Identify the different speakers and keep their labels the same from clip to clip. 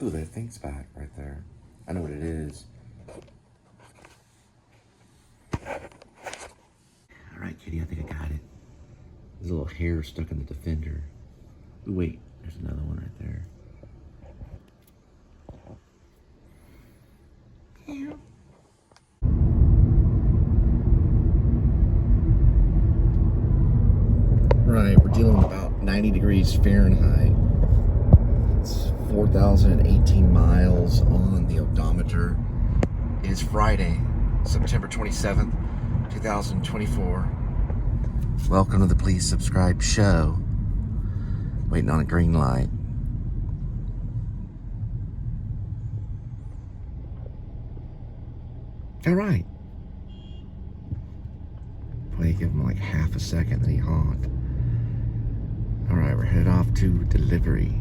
Speaker 1: Ooh, that thing's back right there. I know what it is. All right, kitty, I think I got it. There's a little hair stuck in the defender. Ooh, wait, there's another one right there. Yeah. Right, we're dealing with about 90 degrees Fahrenheit. It's 4,018 miles on the odometer. It is Friday, September 27th, 2024. Welcome to the Please Subscribe show. Waiting on a green light. All right. Probably give him like half a second, then he honked. All right, we're headed off to delivery.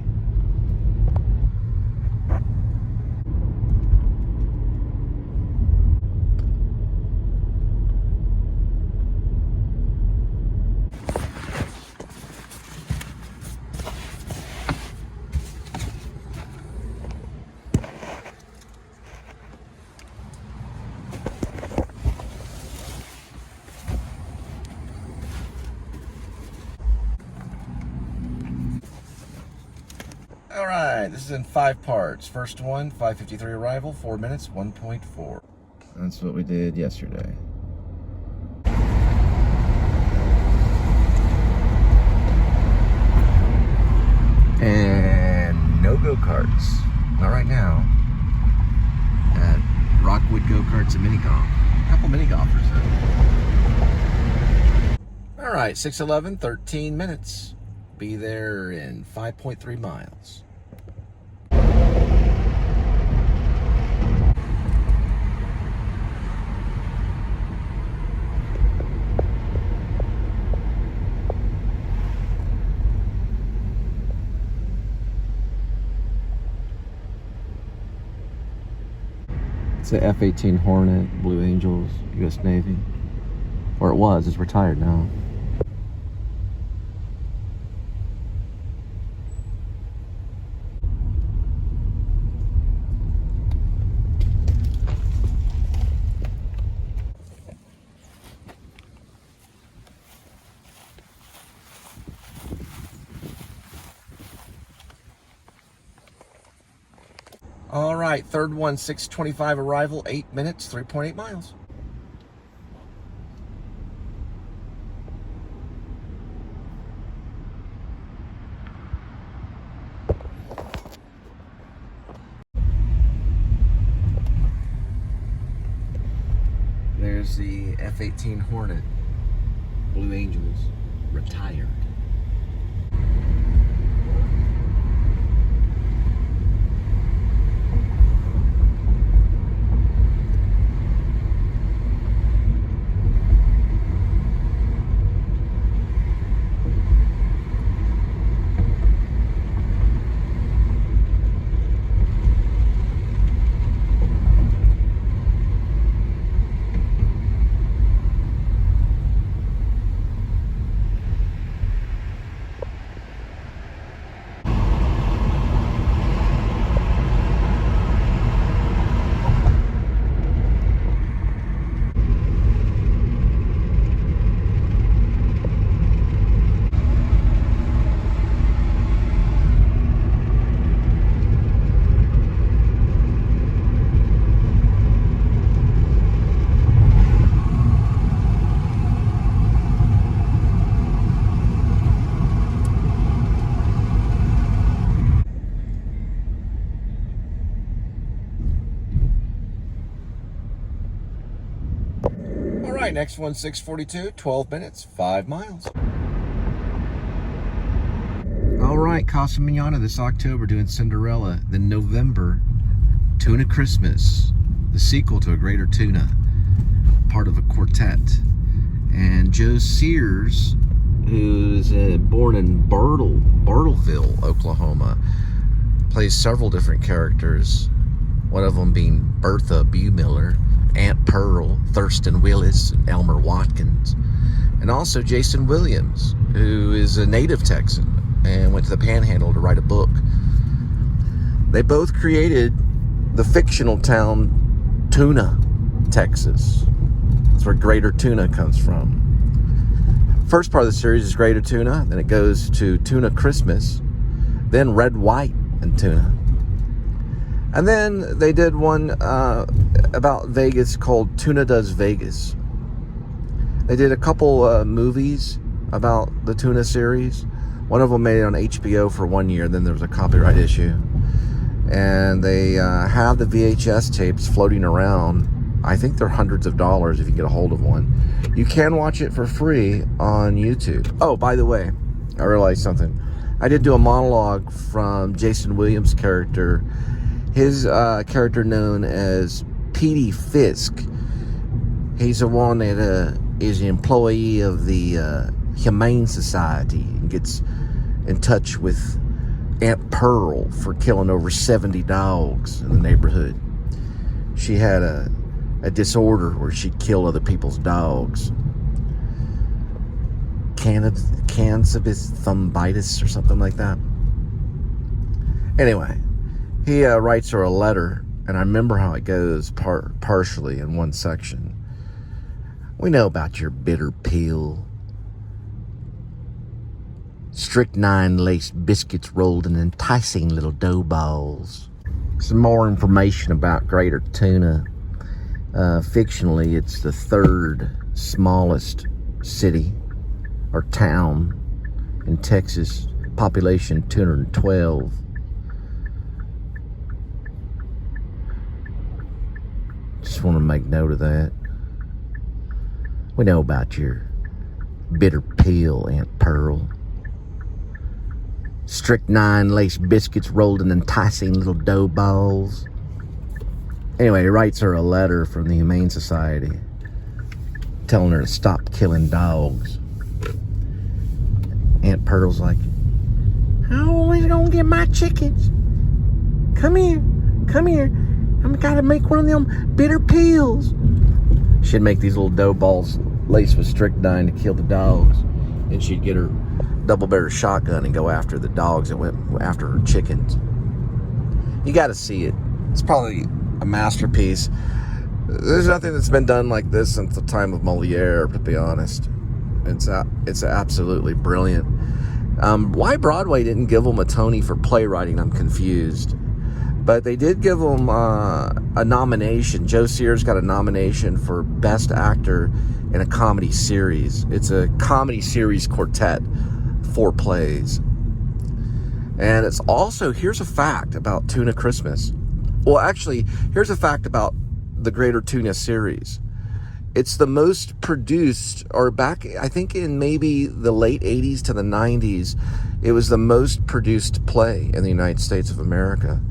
Speaker 1: All right, this is in 5 parts. First one, 5:53 arrival, 4 minutes, 1.4. That's what we did yesterday. And no go-karts. Not right now. At Rockwood Go-Karts and Mini Golf. A couple mini golfers though. All right, 6:11, 13 minutes. Be there in 5.3 miles. It's a F-18 Hornet, Blue Angels, U.S. Navy. Or it was, it's retired now. All right, third one, 6:25 arrival, 8 minutes, 3.8 miles. There's the F-18 Hornet, Blue Angels, retired. All right, next one, 6:42, 12 minutes, 5 miles. All right, Casa Manana this October doing Cinderella. Then November, Tuna Christmas, the sequel to A Greater Tuna, part of a quartet. And Joe Sears, who's born in Bartleville, Oklahoma, plays several different characters. One of them being Bertha Buemiller, Aunt Pearl, Thurston Willis, and Elmer Watkins. And also Jason Williams, who is a native Texan and went to the Panhandle to write a book. They both created the fictional town Tuna, Texas. That's where Greater Tuna comes from. First part of the series is Greater Tuna, then it goes to Tuna Christmas, then Red, White, and Tuna. And then they did one about Vegas called Tuna Does Vegas. They did a couple movies about the Tuna series. One of them made it on HBO for 1 year, then there was a copyright issue. And they have the VHS tapes floating around. I think they're hundreds of dollars if you get a hold of one. You can watch it for free on YouTube. Oh, by the way, I realized something. I did do a monologue from Jason Williams' character. His character known as P.D. Fisk. He's the one that is an employee of the Humane Society and gets in touch with Aunt Pearl for killing over 70 dogs in the neighborhood. She had a disorder where she'd kill other people's dogs. Cassavetes or something like that. Anyway, he writes her a letter, and I remember how it goes partially in one section. We know about your bitter pill. Strychnine-laced biscuits rolled in enticing little dough balls. Some more information about Greater Tuna. Fictionally, it's the third smallest city or town in Texas. Population 212. Just want to make note of that. We know about your bitter pill, Aunt Pearl. Strychnine-laced biscuits rolled in enticing little dough balls. Anyway, he writes her a letter from the Humane Society telling her to stop killing dogs. Aunt Pearl's like, how are we gonna get my chickens? Come here. I gotta make one of them bitter pills. She'd make these little dough balls laced with strychnine to kill the dogs. And she'd get her double-barrel shotgun and go after the dogs and went after her chickens. You gotta see it. It's probably a masterpiece. There's nothing that's been done like this since the time of Moliere, to be honest. It's absolutely brilliant. Why Broadway didn't give them a Tony for playwriting, I'm confused. But they did give them a nomination. Joe Sears got a nomination for Best Actor in a Comedy Series. It's a comedy series quartet, 4 plays. And it's also, here's a fact about Tuna Christmas. Well, actually, here's a fact about the Greater Tuna series. It's the most produced, or back, I think in maybe the late 80s to the 90s, it was the most produced play in the United States of America.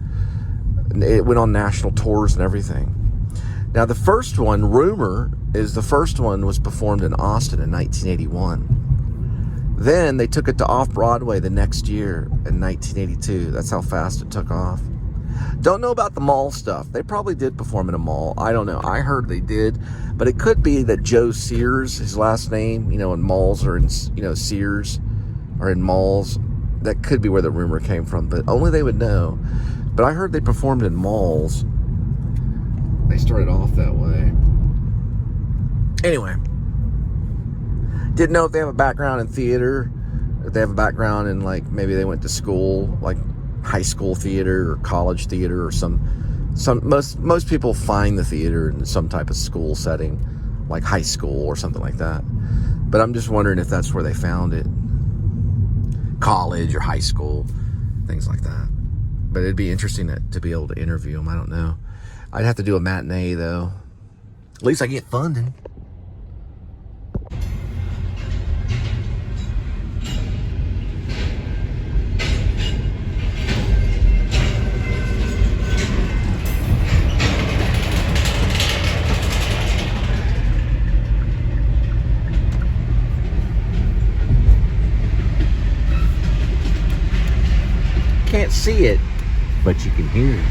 Speaker 1: It went on national tours and everything. Now, the first one, Rumor, is the first one was performed in Austin in 1981. Then they took it to Off-Broadway the next year in 1982. That's how fast it took off. Don't know about the mall stuff. They probably did perform in a mall. I don't know. I heard they did. But it could be that Joe Sears, his last name, in malls or in, Sears or in malls. That could be where the rumor came from. But only they would know. But I heard they performed in malls. They started off that way. Anyway. Didn't know if they have a background in theater. If they have a background in, maybe they went to school, high school theater or college theater or most people find the theater in some type of school setting, like high school or something like that. But I'm just wondering if that's where they found it. College or high school, things like that. But it'd be interesting to be able to interview them. I don't know. I'd have to do a matinee, though. At least I get funding. Can't see it, but you can hear it.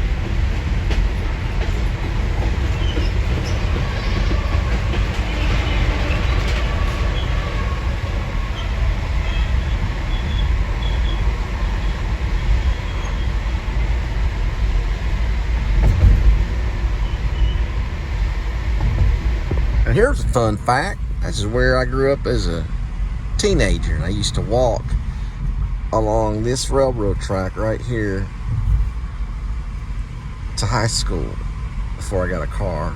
Speaker 1: here's a fun fact. This is where I grew up as a teenager, and I used to walk along this railroad track right here to high school before I got a car.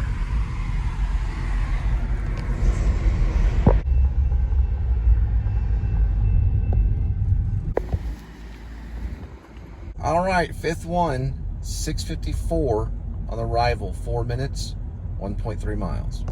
Speaker 1: All right, fifth one, 6:54 on arrival, 4 minutes, 1.3 miles.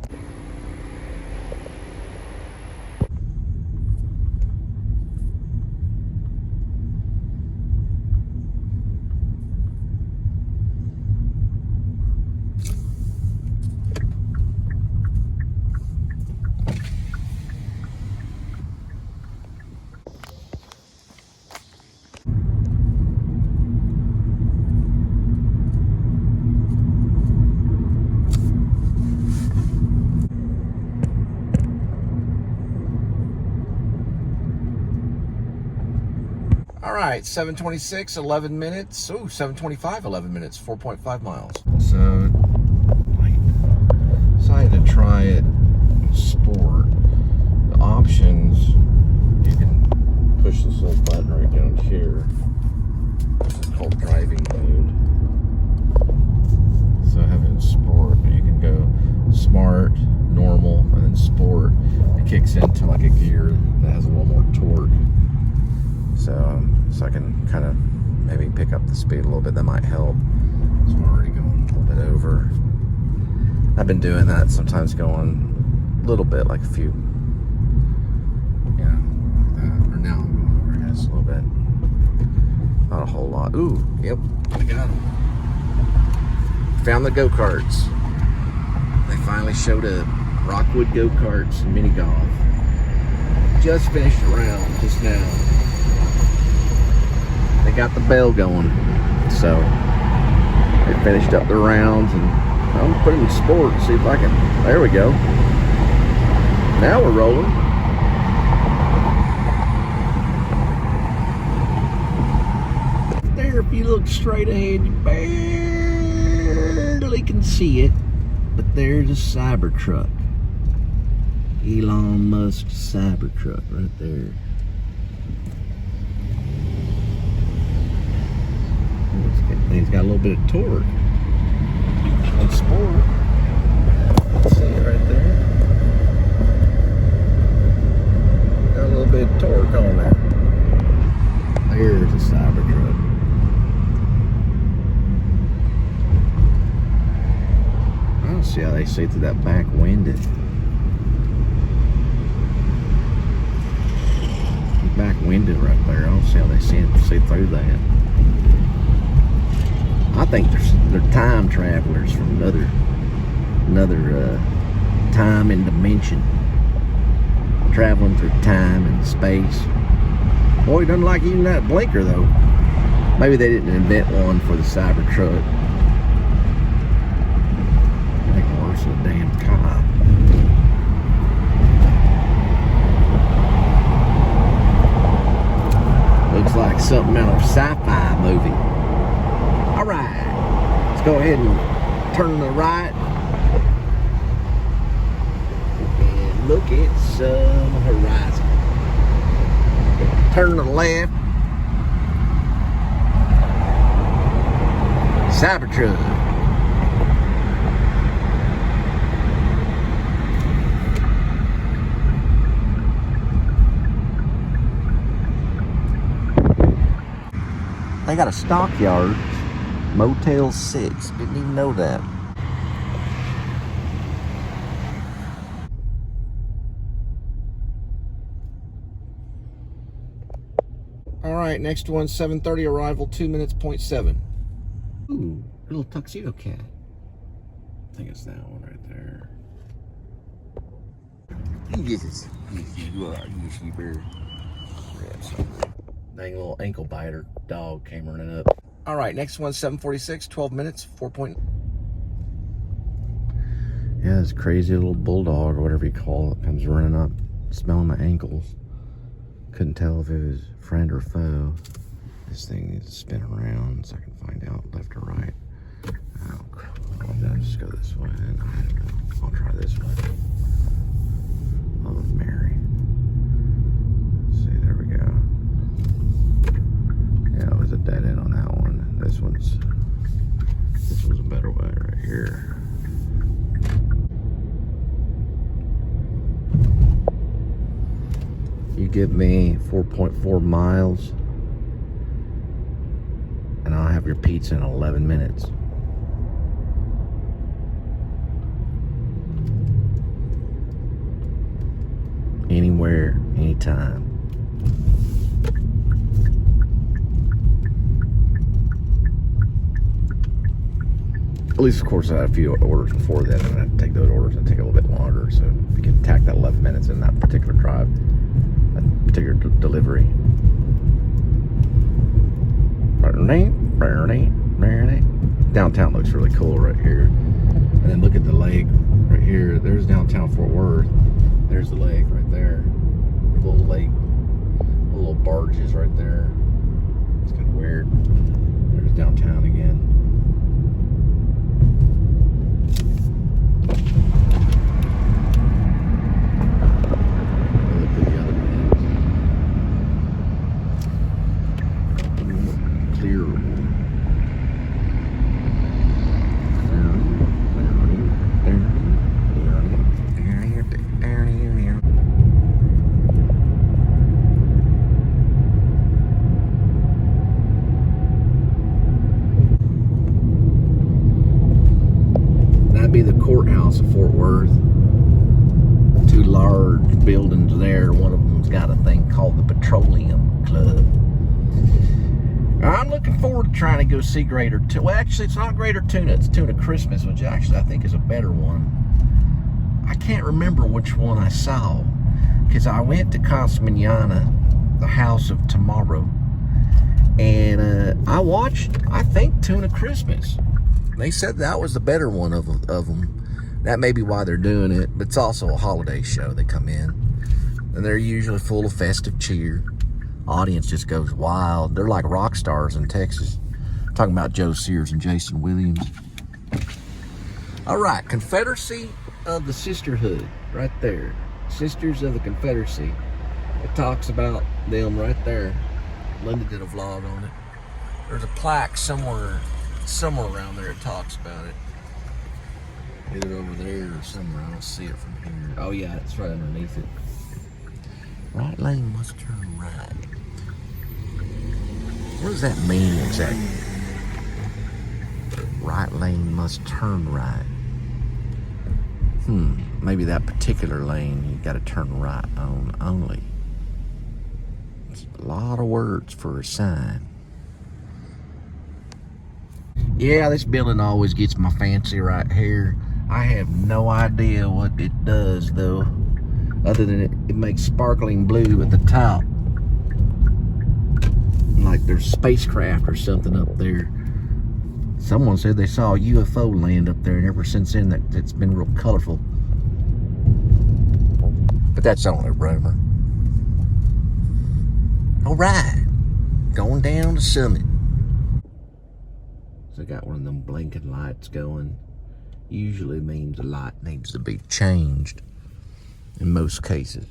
Speaker 1: All right, 7:26, 11 minutes. Oh, 7:25, 11 minutes, 4.5 miles. So I decided to try it in sport. The options, you can push this little button right down here. This is called driving mode. So I have it in sport. You can go smart, normal, and then sport. It kicks into like a gear that has a little more torque. So I can kind of maybe pick up the speed a little bit. That might help. So I'm already going a little bit over. I've been doing that, sometimes going a little bit, like a few, like that. Or now I'm going over, I guess, a little bit. Not a whole lot. Ooh, yep, I got them. Found the go-karts. They finally showed up. Rockwood go-karts and mini golf. Just finished a round just now. They got the bell going, so they finished up the rounds, and I'm gonna put them in sport and see if I can. There we go. Now we're rolling. There, if you look straight ahead, you barely can see it, but there's a Cybertruck. Elon Musk's Cybertruck right there. He's got a little bit of torque on sport. See it right there. Got a little bit of torque on there. There's a Cybertruck. I don't see how they see through that back window. The back window right there. I don't see how they see through that. I think they're time travelers from another time and dimension, traveling through time and space. Boy, he doesn't like using that blinker though. Maybe they didn't invent one for the Cybertruck. Make it worse than a damn cop. Looks like something out of a sci-fi movie. Alright, let's go ahead and turn to the right and look at some horizon. Turn to the left. Cybertruck. They got a stockyard. Motel 6. Didn't even know that. All right, next one, 7:30 arrival, 2 minutes, 0.7. Ooh, little tuxedo cat. I think it's that one right there. Yes, you are. Yes, you better. Dang little ankle biter dog came running up. All right, next one, 7:46, 12 minutes, 4 point. Yeah, this crazy little bulldog or whatever you call it comes running up, smelling my ankles. Couldn't tell if it was friend or foe. This thing needs to spin around so I can find out left or right. Oh, crap. I'll just go this way. I'll try this way. Mother Mary. Let's see, there we go. Yeah, it was a dead end on that one. This one's a better way right here. You give me 4.4 miles and I'll have your pizza in 11 minutes. Anywhere, anytime. At least, of course, I had a few orders before that, and I had to take those orders and take a little bit longer. So we can tack that 11 minutes in that particular drive, that particular delivery. Downtown looks really cool right here. And then look at the lake right here. There's downtown Fort Worth. There's the lake right there. The little lake, the little barges right there. It's kind of weird. There's downtown again. Look at the other ones. Clear. Be the courthouse of Fort Worth. Two large buildings there. One of them's got a thing called the Petroleum Club. I'm looking forward to trying to go see Greater Tuna. Well, actually, it's not Greater Tuna. It's Tuna Christmas, which actually I think is a better one. I can't remember which one I saw because I went to Casa Manana, the House of Tomorrow, and I watched, I think, Tuna Christmas. They said that was the better one of them. That may be why they're doing it, but it's also a holiday show. They come in, and they're usually full of festive cheer. Audience just goes wild. They're like rock stars in Texas. Talking about Joe Sears and Jason Williams. All right, Confederacy of the Sisterhood, right there. Sisters of the Confederacy. It talks about them right there. Linda did a vlog on it. There's a plaque somewhere around there. It talks about it. Either over there or somewhere. I don't see it from here. Oh yeah, it's right underneath it. Right lane must turn right. What does that mean exactly? Right lane must turn right. Maybe that particular lane you got to turn right on only. It's a lot of words for a sign. Yeah, this building always gets my fancy right here. I have no idea what it does though, other than it makes sparkling blue at the top. Like there's spacecraft or something up there. Someone said they saw a UFO land up there, and ever since then it's been real colorful. But that's only a rumor. All right, going down the summit. So I got one of them blinking lights going. Usually means the light needs to be changed in most cases.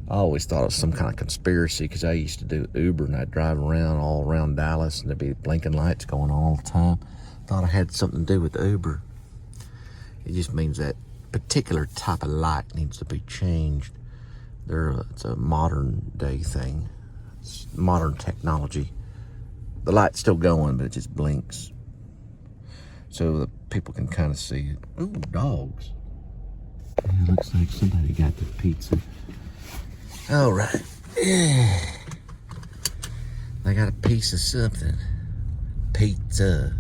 Speaker 1: I always thought it was some kind of conspiracy because I used to do Uber and I'd drive around all around Dallas and there'd be blinking lights going on all the time. Thought it had something to do with Uber. It just means that particular type of light needs to be changed. It's a modern day thing. It's modern technology. The light's still going, but it just blinks. So that people can kind of see it. Ooh, dogs. It looks like somebody got the pizza. All right. Yeah. They got a piece of something. Pizza.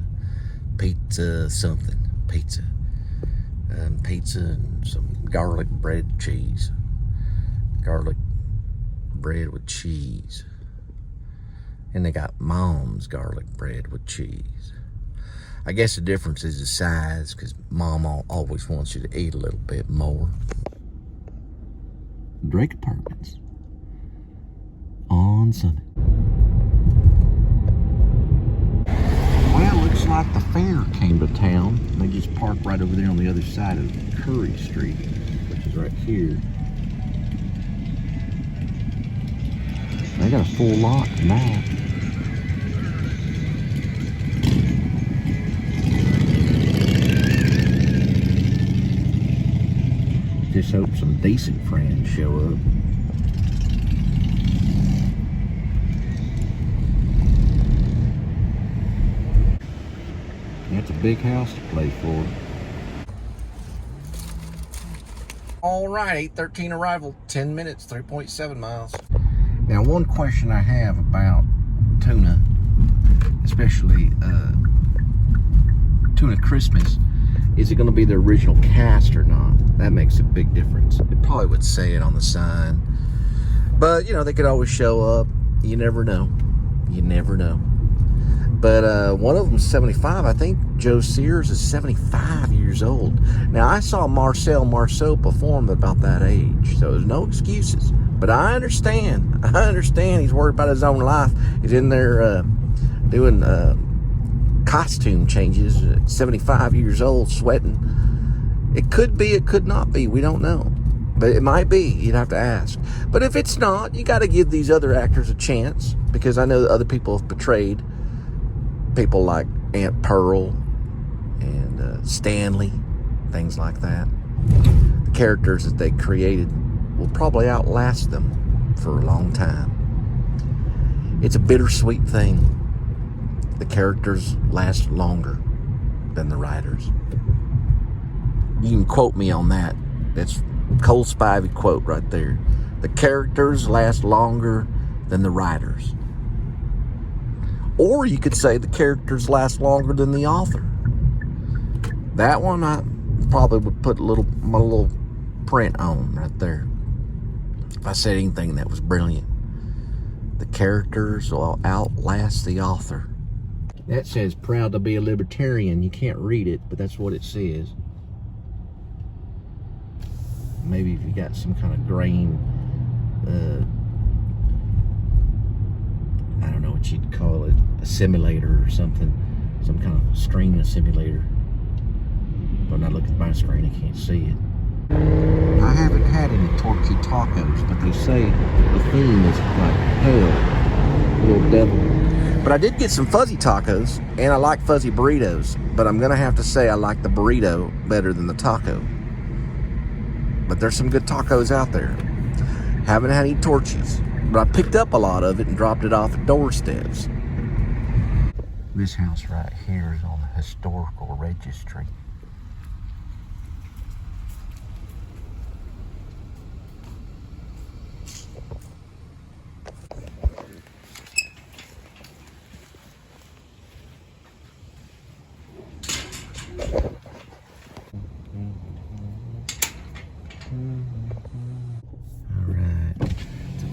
Speaker 1: Pizza something. Pizza. Pizza and some garlic bread cheese. Garlic bread with cheese. And they got Mom's garlic bread with cheese. I guess the difference is the size, because Mom always wants you to eat a little bit more. Drake Apartments on Sunday. Well, looks like the fair came to town. They just parked right over there on the other side of Curry Street. is right here. They got a full lot now. Just hope some decent friends show up. That's a big house to play for. All right, 8:13 arrival, 10 minutes, 3.7 miles. Now, one question I have about tuna, especially Tuna Christmas, is it going to be the original cast or not? That makes a big difference. It probably would say it on the sign, but you know, they could always show up. You never know. You never know. But one of them's 75. I think Joe Sears is 75 years old. Now, I saw Marcel Marceau perform at about that age, so there's no excuses. But I understand. I understand he's worried about his own life. He's in there doing costume changes at 75 years old, sweating. It could be, it could not be. We don't know. But it might be. You'd have to ask. But if it's not, you got to give these other actors a chance, because I know that other people have portrayed people like Aunt Pearl and Stanley, things like that. The characters that they created will probably outlast them for a long time. It's a bittersweet thing. The characters last longer than the writers. You can quote me on that. That's Cole Spivey quote right there. The characters last longer than the writers. Or you could say the characters last longer than the author. That one I probably would put my little print on right there. If I said anything that was brilliant. The characters will outlast the author. That says proud to be a libertarian. You can't read it, but that's what it says. Maybe if you got some kind of grain, I don't know what you'd call it, a simulator or something, some kind of screen assimilator. But when I look at my screen, I can't see it. I haven't had any torchy tacos, but they say the theme is like hell, little devil. But I did get some fuzzy tacos, and I like fuzzy burritos, but I'm gonna have to say I like the burrito better than the taco. But there's some good tacos out there. Haven't had any torchies, but I picked up a lot of it and dropped it off at doorsteps. This house right here is on the historical registry.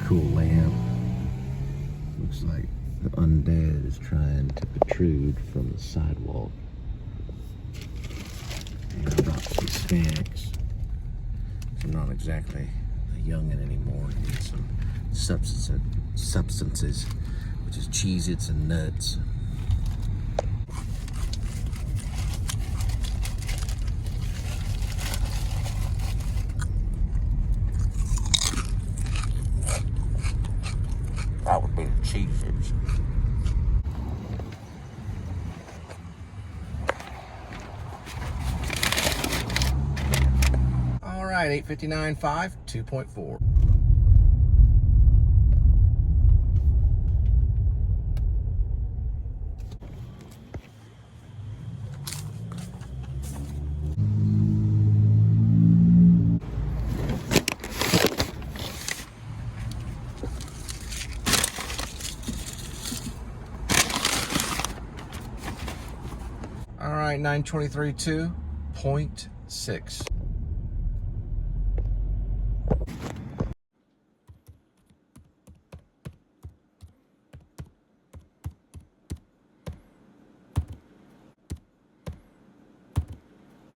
Speaker 1: Cool lamp. Looks like the undead is trying to protrude from the sidewalk. And I brought some snacks. I'm not exactly a youngin' anymore. I need some substances, which is Cheez-Its and nuts. That would be the Cheez-Its. All right, 859.5, 2.4. All right, 923.2.6.